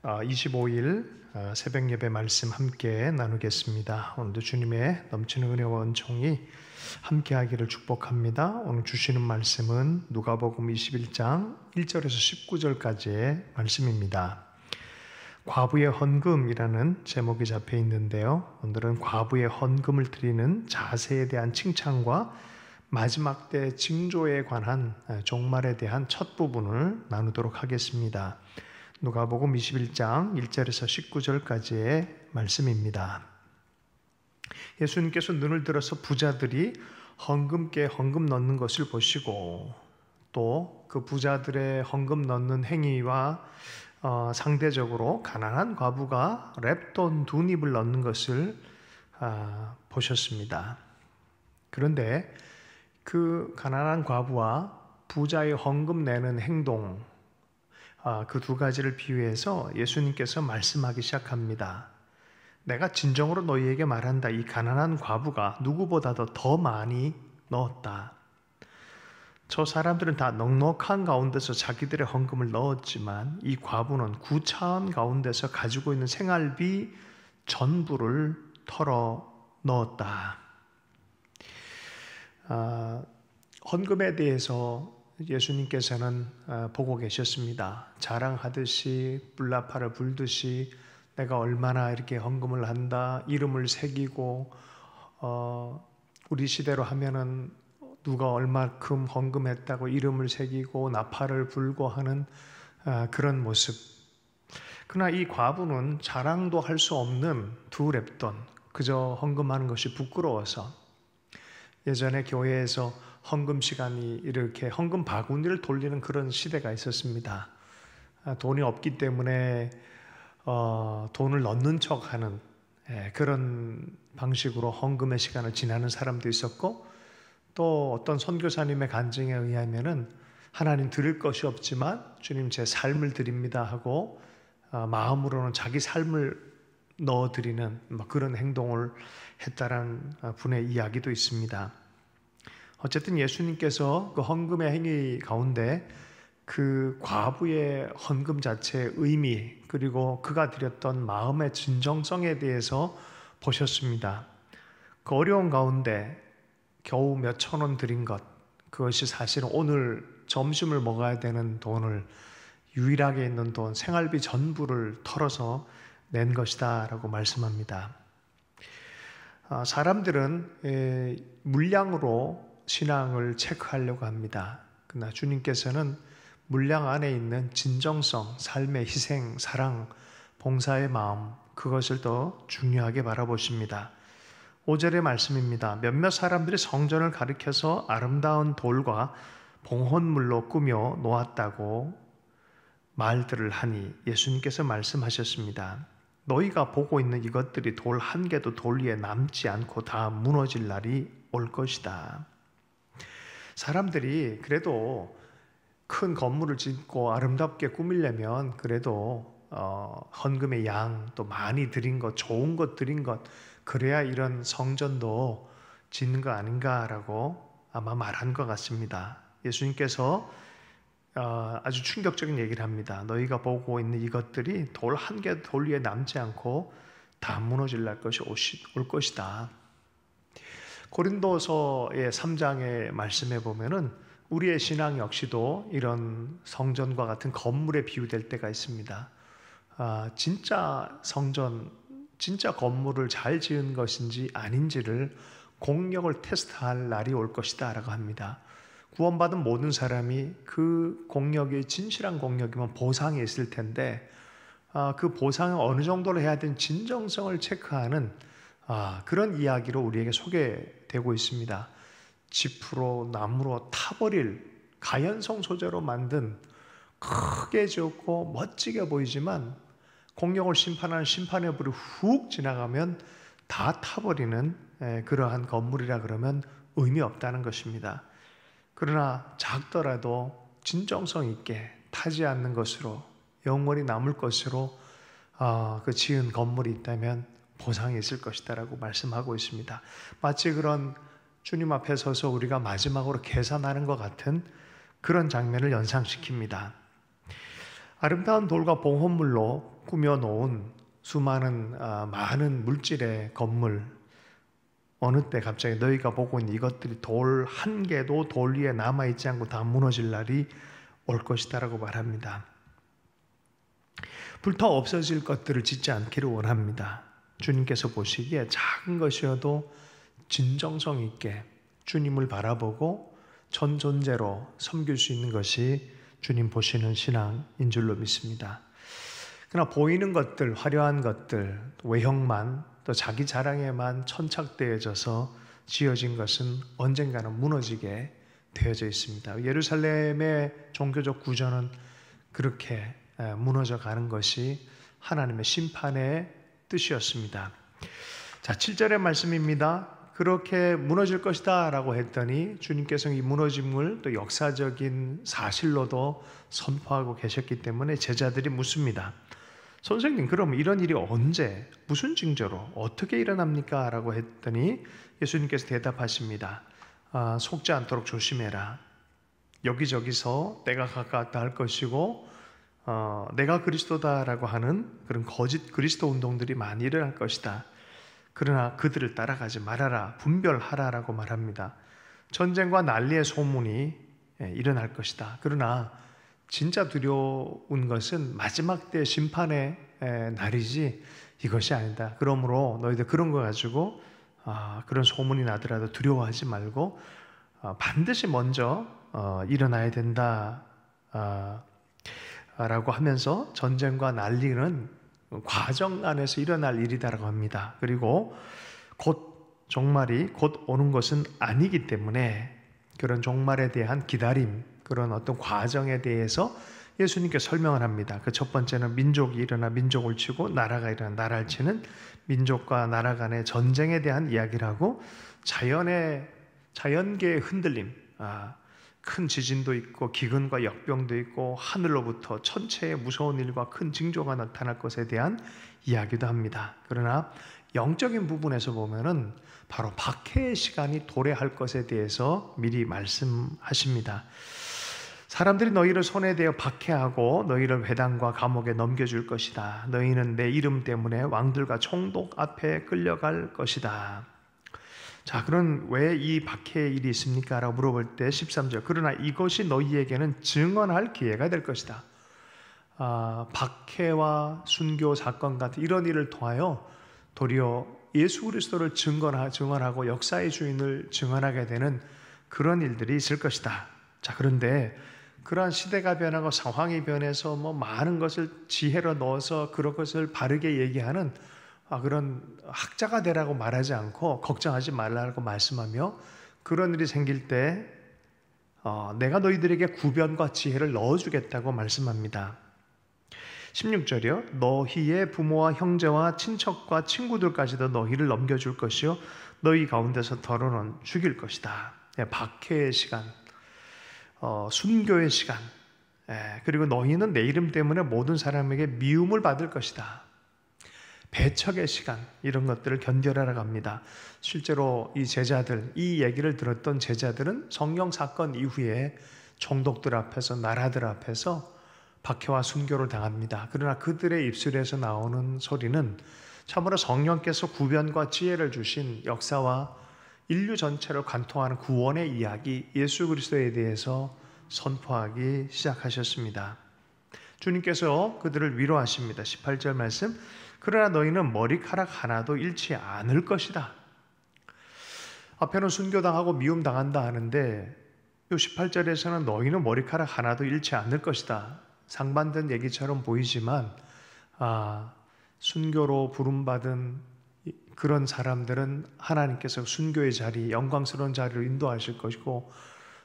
25일 새벽 예배 말씀 함께 나누겠습니다. 오늘도 주님의 넘치는 은혜와 은총이 함께하기를 축복합니다. 오늘 주시는 말씀은 누가복음 21장 1절에서 19절까지의 말씀입니다. 과부의 헌금이라는 제목이 잡혀 있는데요. 오늘은 과부의 헌금을 드리는 자세에 대한 칭찬과 마지막 때 징조에 관한 종말에 대한 첫 부분을 나누도록 하겠습니다. 누가복음 21장 1절에서 19절까지의 말씀입니다. 예수님께서 눈을 들어서 부자들이 헌금기에 헌금 넣는 것을 보시고 또 그 부자들의 헌금 넣는 행위와 상대적으로 가난한 과부가 랩돈 2닙을 넣는 것을 보셨습니다. 그런데 그 가난한 과부와 부자의 헌금 내는 행동, 그 두 가지를 비유해서 예수님께서 말씀하기 시작합니다. 내가 진정으로 너희에게 말한다. 이 가난한 과부가 누구보다도 더 많이 넣었다. 저 사람들은 다 넉넉한 가운데서 자기들의 헌금을 넣었지만 이 과부는 구차한 가운데서 가지고 있는 생활비 전부를 털어 넣었다. 헌금에 대해서 예수님께서는 보고 계셨습니다. 자랑하듯이 뿔나팔을 불듯이 내가 얼마나 이렇게 헌금을 한다, 이름을 새기고 우리 시대로 하면은 누가 얼마큼 헌금했다고 이름을 새기고 나팔을 불고 하는 그런 모습. 그러나 이 과부는 자랑도 할 수 없는 두 랩돈, 그저 헌금하는 것이 부끄러워서 예전에 교회에서 헌금 시간이 이렇게 헌금 바구니를 돌리는 그런 시대가 있었습니다. 돈이 없기 때문에 돈을 넣는 척하는 그런 방식으로 헌금의 시간을 지나는 사람도 있었고, 또 어떤 선교사님의 간증에 의하면은 하나님 드릴 것이 없지만 주님 제 삶을 드립니다 하고 마음으로는 자기 삶을 넣어드리는 그런 행동을 했다라는 분의 이야기도 있습니다. 어쨌든 예수님께서 그 헌금의 행위 가운데 그 과부의 헌금 자체의 의미, 그리고 그가 드렸던 마음의 진정성에 대해서 보셨습니다. 그 어려운 가운데 겨우 몇천 원 드린 것, 그것이 사실은 오늘 점심을 먹어야 되는 돈을, 유일하게 있는 돈, 생활비 전부를 털어서 낸 것이다 라고 말씀합니다. 사람들은 물량으로 신앙을 체크하려고 합니다. 그러나 주님께서는 물량 안에 있는 진정성, 삶의 희생, 사랑, 봉사의 마음, 그것을 더 중요하게 바라보십니다. 5절의 말씀입니다. 몇몇 사람들이 성전을 가리켜서 아름다운 돌과 봉헌물로 꾸며 놓았다고 말들을 하니 예수님께서 말씀하셨습니다. 너희가 보고 있는 이것들이 돌 한 개도 돌 위에 남지 않고 다 무너질 날이 올 것이다. 사람들이 그래도 큰 건물을 짓고 아름답게 꾸미려면 그래도 헌금의 양, 또 많이 드린 것, 좋은 것 드린 것, 그래야 이런 성전도 짓는 거 아닌가라고 아마 말한 것 같습니다. 예수님께서 아주 충격적인 얘기를 합니다. 너희가 보고 있는 이것들이 돌 한 개 돌 위에 남지 않고 다 무너질 날 것이 올 것이다. 고린도서의 3장의 말씀에 보면은 우리의 신앙 역시도 이런 성전과 같은 건물에 비유될 때가 있습니다. 진짜 성전, 진짜 건물을 잘 지은 것인지 아닌지를 공력을 테스트할 날이 올 것이다 라고 합니다. 구원받은 모든 사람이 그 공력이 진실한 공력이면 보상이 있을 텐데 그 보상을 어느 정도로 해야 되는 진정성을 체크하는 그런 이야기로 우리에게 소개되고 있습니다. 지프로 나무로 타버릴 가연성 소재로 만든 크게 지었고 멋지게 보이지만 공력을 심판하는 심판의 불이 훅 지나가면 다 타버리는 그러한 건물이라 그러면 의미 없다는 것입니다. 그러나 작더라도 진정성 있게 타지 않는 것으로 영원히 남을 것으로 그 지은 건물이 있다면 보상이 있을 것이다 라고 말씀하고 있습니다. 마치 그런 주님 앞에 서서 우리가 마지막으로 계산하는 것 같은 그런 장면을 연상시킵니다. 아름다운 돌과 봉헌물로 꾸며놓은 수많은 많은 물질의 건물, 어느 때 갑자기 너희가 보고 있는 이것들이 돌 한 개도 돌 위에 남아있지 않고 다 무너질 날이 올 것이다 라고 말합니다. 불타 없어질 것들을 짓지 않기를 원합니다. 주님께서 보시기에 작은 것이어도 진정성 있게 주님을 바라보고 전 존재로 섬길 수 있는 것이 주님 보시는 신앙인 줄로 믿습니다. 그러나 보이는 것들, 화려한 것들, 외형만, 또 자기 자랑에만 천착되어져서 지어진 것은 언젠가는 무너지게 되어져 있습니다. 예루살렘의 종교적 구조는 그렇게 무너져 가는 것이 하나님의 심판의 뜻이었습니다. 자, 7절의 말씀입니다. 그렇게 무너질 것이다 라고 했더니 주님께서 이 무너짐을 또 역사적인 사실로도 선포하고 계셨기 때문에 제자들이 묻습니다. 선생님, 그럼 이런 일이 언제, 무슨 징조로, 어떻게 일어납니까? 라고 했더니 예수님께서 대답하십니다. 속지 않도록 조심해라. 여기저기서 때가 가까웠다 할 것이고 내가 그리스도다라고 하는 그런 거짓 그리스도 운동들이 많이 일어날 것이다. 그러나 그들을 따라가지 말아라. 분별하라라고 말합니다. 전쟁과 난리의 소문이 일어날 것이다. 그러나 진짜 두려운 것은 마지막 때 심판의 날이지 이것이 아니다. 그러므로 너희들 그런 거 가지고 그런 소문이 나더라도 두려워하지 말고 반드시 먼저 일어나야 된다 라고 하면서 전쟁과 난리는 과정 안에서 일어날 일이다라고 합니다. 그리고 곧 종말이 곧 오는 것은 아니기 때문에 그런 종말에 대한 기다림, 그런 어떤 과정에 대해서 예수님께 설명을 합니다. 그 첫 번째는 민족이 일어나 민족을 치고 나라가 일어나 나라를 치는 민족과 나라 간의 전쟁에 대한 이야기를 하고 자연계의 흔들림, 큰 지진도 있고 기근과 역병도 있고 하늘로부터 천체의 무서운 일과 큰 징조가 나타날 것에 대한 이야기도 합니다. 그러나 영적인 부분에서 보면은 바로 박해의 시간이 도래할 것에 대해서 미리 말씀하십니다. 사람들이 너희를 손에 대어 박해하고 너희를 회당과 감옥에 넘겨줄 것이다. 너희는 내 이름 때문에 왕들과 총독 앞에 끌려갈 것이다. 자, 그럼 왜 이 박해의 일이 있습니까? 라고 물어볼 때 13절, 그러나 이것이 너희에게는 증언할 기회가 될 것이다. 박해와 순교 사건 같은 이런 일을 통하여 도리어 예수 그리스도를 증언하고 역사의 주인을 증언하게 되는 그런 일들이 있을 것이다. 자, 그런데 그러한 시대가 변하고 상황이 변해서 많은 것을 지혜로 넣어서 그런 것을 바르게 얘기하는 그런 학자가 되라고 말하지 않고 걱정하지 말라고 말씀하며 그런 일이 생길 때 내가 너희들에게 구변과 지혜를 넣어주겠다고 말씀합니다. 16절이요. 너희의 부모와 형제와 친척과 친구들까지도 너희를 넘겨줄 것이요 너희 가운데서 더러는 죽일 것이다. 박해의 시간, 순교의 시간, 그리고 너희는 내 이름 때문에 모든 사람에게 미움을 받을 것이다. 배척의 시간, 이런 것들을 견뎌라라고 합니다. 실제로 이 제자들, 이 얘기를 들었던 제자들은 성령 사건 이후에 총독들 앞에서, 나라들 앞에서 박해와 순교를 당합니다. 그러나 그들의 입술에서 나오는 소리는 참으로 성령께서 구변과 지혜를 주신 역사와 인류 전체를 관통하는 구원의 이야기, 예수 그리스도에 대해서 선포하기 시작하셨습니다. 주님께서 그들을 위로하십니다. 18절 말씀, 그러나 너희는 머리카락 하나도 잃지 않을 것이다. 앞에는 순교당하고 미움당한다 하는데 이 18절에서는 너희는 머리카락 하나도 잃지 않을 것이다. 상반된 얘기처럼 보이지만 순교로 부름받은 그런 사람들은 하나님께서 순교의 자리, 영광스러운 자리로 인도하실 것이고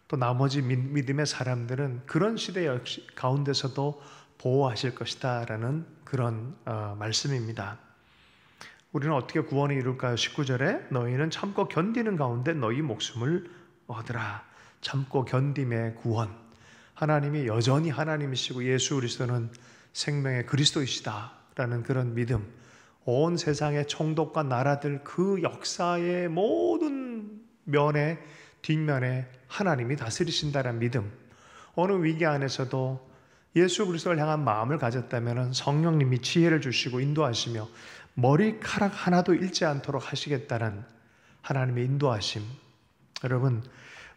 또 나머지 믿음의 사람들은 그런 시대 가운데서도 보호하실 것이다 라는 그런 말씀입니다. 우리는 어떻게 구원을 이룰까요? 19절에 너희는 참고 견디는 가운데 너희 목숨을 얻으라. 참고 견딤의 구원. 하나님이 여전히 하나님이시고 예수 그리스도는 생명의 그리스도이시다 라는 그런 믿음. 온 세상의 총독과 나라들 그 역사의 모든 면에 뒷면에 하나님이 다스리신다는 믿음. 어느 위기 안에서도 예수 그리스도를 향한 마음을 가졌다면 성령님이 지혜를 주시고 인도하시며 머리카락 하나도 잃지 않도록 하시겠다는 하나님의 인도하심. 여러분,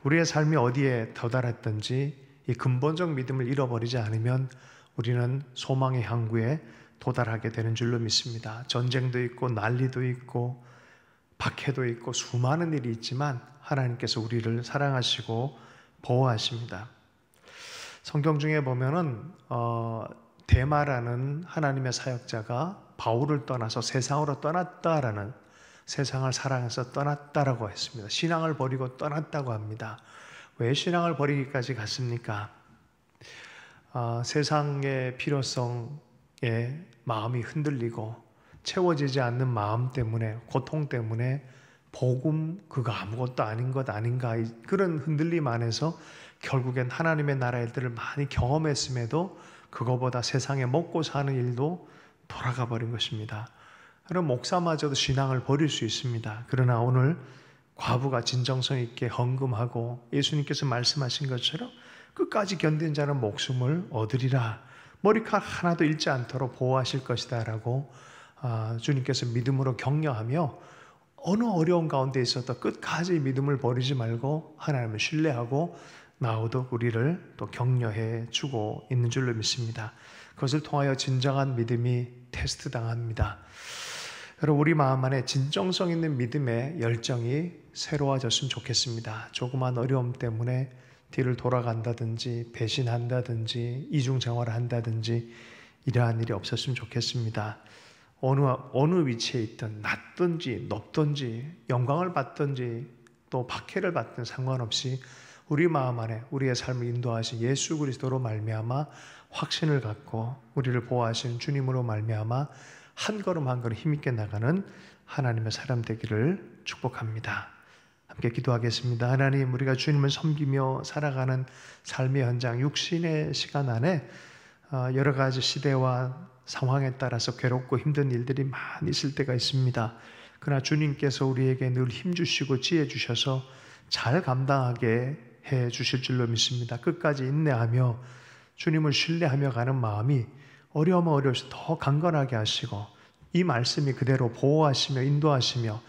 우리의 삶이 어디에 도달했든지 이 근본적 믿음을 잃어버리지 않으면 우리는 소망의 항구에 도달하게 되는 줄로 믿습니다. 전쟁도 있고 난리도 있고 박해도 있고 수많은 일이 있지만 하나님께서 우리를 사랑하시고 보호하십니다. 성경 중에 보면은 데마라는 하나님의 사역자가 바울을 떠나서 세상으로 떠났다라는, 세상을 사랑해서 떠났다라고 했습니다. 신앙을 버리고 떠났다고 합니다. 왜 신앙을 버리기까지 갔습니까? 세상의 필요성에 마음이 흔들리고 채워지지 않는 마음 때문에, 고통 때문에 복음 그거 아무것도 아닌 것 아닌가, 그런 흔들림 안에서 결국엔 하나님의 나라의 일들을 많이 경험했음에도 그거보다 세상에 먹고 사는 일도 돌아가 버린 것입니다. 그럼 목사마저도 신앙을 버릴 수 있습니다. 그러나 오늘 과부가 진정성 있게 헌금하고 예수님께서 말씀하신 것처럼 끝까지 견딘 자는 목숨을 얻으리라, 머리카락 하나도 잃지 않도록 보호하실 것이다 라고 주님께서 믿음으로 격려하며 어느 어려운 가운데 있어도 끝까지 믿음을 버리지 말고 하나님을 신뢰하고 나오도록 우리를 또 격려해 주고 있는 줄로 믿습니다. 그것을 통하여 진정한 믿음이 테스트 당합니다. 여러분, 우리 마음 안에 진정성 있는 믿음의 열정이 새로워졌으면 좋겠습니다. 조그만 어려움 때문에 뒤를 돌아간다든지 배신한다든지 이중생활을 한다든지 이러한 일이 없었으면 좋겠습니다. 어느 위치에 있든 낮든지 높든지 영광을 받든지 또 박해를 받든 상관없이 우리 마음 안에 우리의 삶을 인도하신 예수 그리스도로 말미암아 확신을 갖고 우리를 보호하신 주님으로 말미암아 한 걸음 한 걸음 힘있게 나가는 하나님의 사람 되기를 축복합니다. 함께 기도하겠습니다. 하나님, 우리가 주님을 섬기며 살아가는 삶의 현장, 육신의 시간 안에 여러 가지 시대와 상황에 따라서 괴롭고 힘든 일들이 많이 있을 때가 있습니다. 그러나 주님께서 우리에게 늘 힘주시고 지혜 주셔서 잘 감당하게 해 주실 줄로 믿습니다. 끝까지 인내하며 주님을 신뢰하며 가는 마음이 어려우면 어려울수록 더 강건하게 하시고 이 말씀이 그대로 보호하시며 인도하시며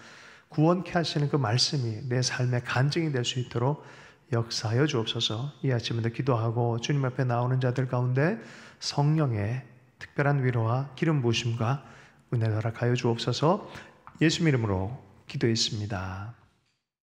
구원케 하시는 그 말씀이 내 삶의 간증이 될 수 있도록 역사하여 주옵소서. 이 아침에도 기도하고 주님 앞에 나오는 자들 가운데 성령의 특별한 위로와 기름 부으심과 은혜를 허락하여 주옵소서. 예수 이름으로 기도했습니다.